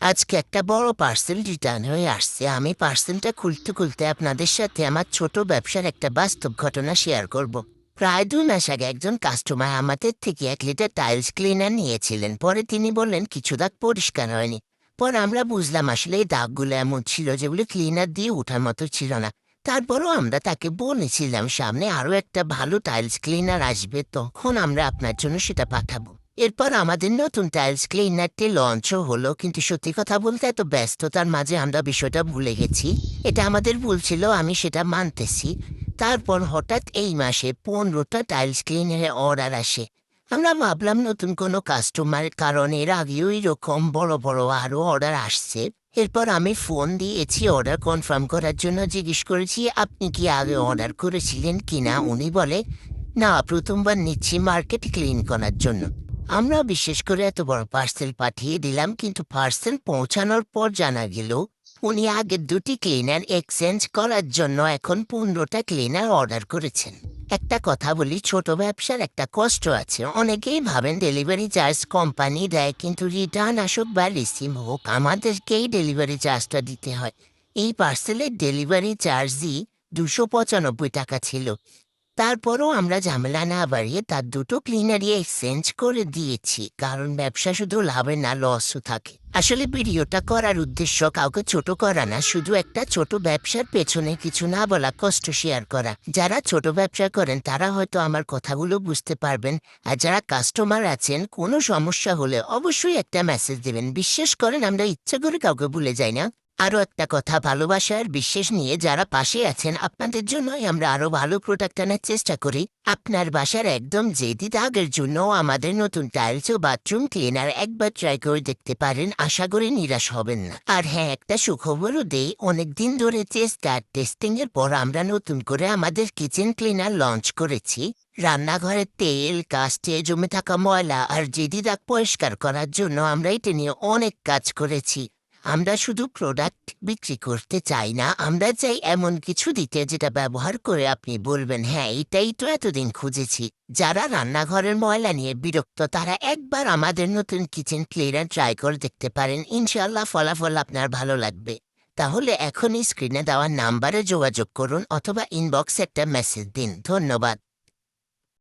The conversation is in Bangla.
আজকে একটা বড় পার্সেল রিটার্ন হয়ে আসছে। আমি পার্সেলটা খুলতে খুলতে আপনাদের সাথে আমার ছোট ব্যবসার একটা বাস্তব ঘটনা শেয়ার করব। প্রায় 2 মাস আগে একজন কাস্টমার আমাদের থেকে 1 লিটার টাইলস ক্লিনার নিয়েছিলেন। পরে তিনি বললেন কিছু দাগ পরিষ্কার হয়নি। পরে আমরা বুঝলাম আসলে এই দাগগুলো এমন ছিল যেগুলো ক্লিনার দিয়ে ওঠার মতো ছিল না। তারপরও আমরা তাকে বলেছিলাম সামনে আরও একটা ভালো টাইলস ক্লিনার আসবে, তখন আমরা আপনার জন্য সেটা পাঠাবো। এরপর আমাদের নতুন টাইলস ক্লিনারটি লঞ্চও হলো, কিন্তু সত্যি কথা বলতে এত ব্যস্ততার মাঝে আমরা বিষয়টা ভুলে গেছি। এটা আমাদের ভুল ছিল, আমি সেটা মানতেছি। তারপর হঠাৎ এই মাসে 15টা টাইলস ক্লিনারের অর্ডার আসে। আমরা ভাবলাম নতুন কোনো কাস্টমার, কারণ এর আগেও এরকম বড় বড় আরও অর্ডার আসছে। এরপর আমি ফোন দিয়েছি অর্ডার কনফার্ম করার জন্য, জিজ্ঞেস করেছি আপনি কি আগে অর্ডার করেছিলেন কিনা। উনি বলে না, প্রথমবার নিচ্ছি মার্কেট ক্লিন করার জন্য। আমরা বিশেষ করে এত বড় পার্সেল পাঠিয়ে দিলাম, কিন্তু পার্সেল পৌঁছানোর পর জানা গেল উনি আগের 2টি ক্লিনার এক্সচেঞ্জ করার জন্য এখন 15টা ক্লিনার অর্ডার করেছেন। একটা কথা বলি, ছোট ব্যবসার একটা কষ্ট আছে। অনেকেই ভাবেন ডেলিভারি চার্জ কোম্পানি দেয়, কিন্তু রিটার্ন আসুক বা রিসিভ হোক আমাদেরকেই ডেলিভারি চার্জটা দিতে হয়। এই পার্সেলের ডেলিভারি চার্জই 295 টাকা ছিল। তারপরও আমরা ঝামেলা না বাড়িয়ে তার 2টো ক্লিনারই এক্সচেঞ্জ করে দিয়েছি, কারণ ব্যবসা শুধু লাভে না, লসও থাকে। আসলে ভিডিওটা করার উদ্দেশ্য কাউকে ছোট করা না, শুধু একটা ছোট ব্যবসার পেছনে কিছু না বলা কষ্ট শেয়ার করা। যারা ছোট ব্যবসা করেন তারা হয়তো আমার কথাগুলো বুঝতে পারবেন, আর যারা কাস্টমার আছেন কোনো সমস্যা হলে অবশ্যই একটা মেসেজ দেবেন। বিশ্বাস করেন আমরা ইচ্ছা করে কাউকে ভুলে যাই না। আরও একটা কথা, ভালোবাসা আর বিশ্বাস নিয়ে যারা পাশে আছেন আপনাদের জন্যই আমরা আরও ভালো প্রোডাক্ট আনার চেষ্টা করি। আপনার বাসার একদম জেদি দাগের জন্য আমাদের নতুন টাইলস ও বাথরুম ক্লিনার একবার ট্রাই করে দেখতে পারেন, আশা করি নিরাশ হবেন না। আর হ্যাঁ, একটা সুখবরও দেই, অনেকদিন ধরে টেস্টিং এর পর আমরা নতুন করে আমাদের কিচেন ক্লিনার লঞ্চ করেছি। রান্নাঘরের তেল, কাস্টে জমে থাকা ময়লা আর জেদি দাগ পরিষ্কার করার জন্য আমরা এটা নিয়ে অনেক কাজ করেছি। আমরা শুধু প্রোডাক্ট বিক্রি করতে চাই না, আমরা চাই এমন কিছু দিতে যেটা ব্যবহার করে আপনি বলবেন হ্যাঁ এটাই তো এতদিন খুঁজেছি। যারা রান্নাঘরের ময়লা নিয়ে বিরক্ত তারা একবার আমাদের নতুন কিচেন ক্লিনার ট্রাই করে দেখতে পারেন, ইনশাল্লাহ ফলাফল আপনার ভালো লাগবে। তাহলে এখনই স্ক্রিনে দেওয়া নাম্বারে যোগাযোগ করুন অথবা ইনবক্সে একটা মেসেজ দিন। ধন্যবাদ।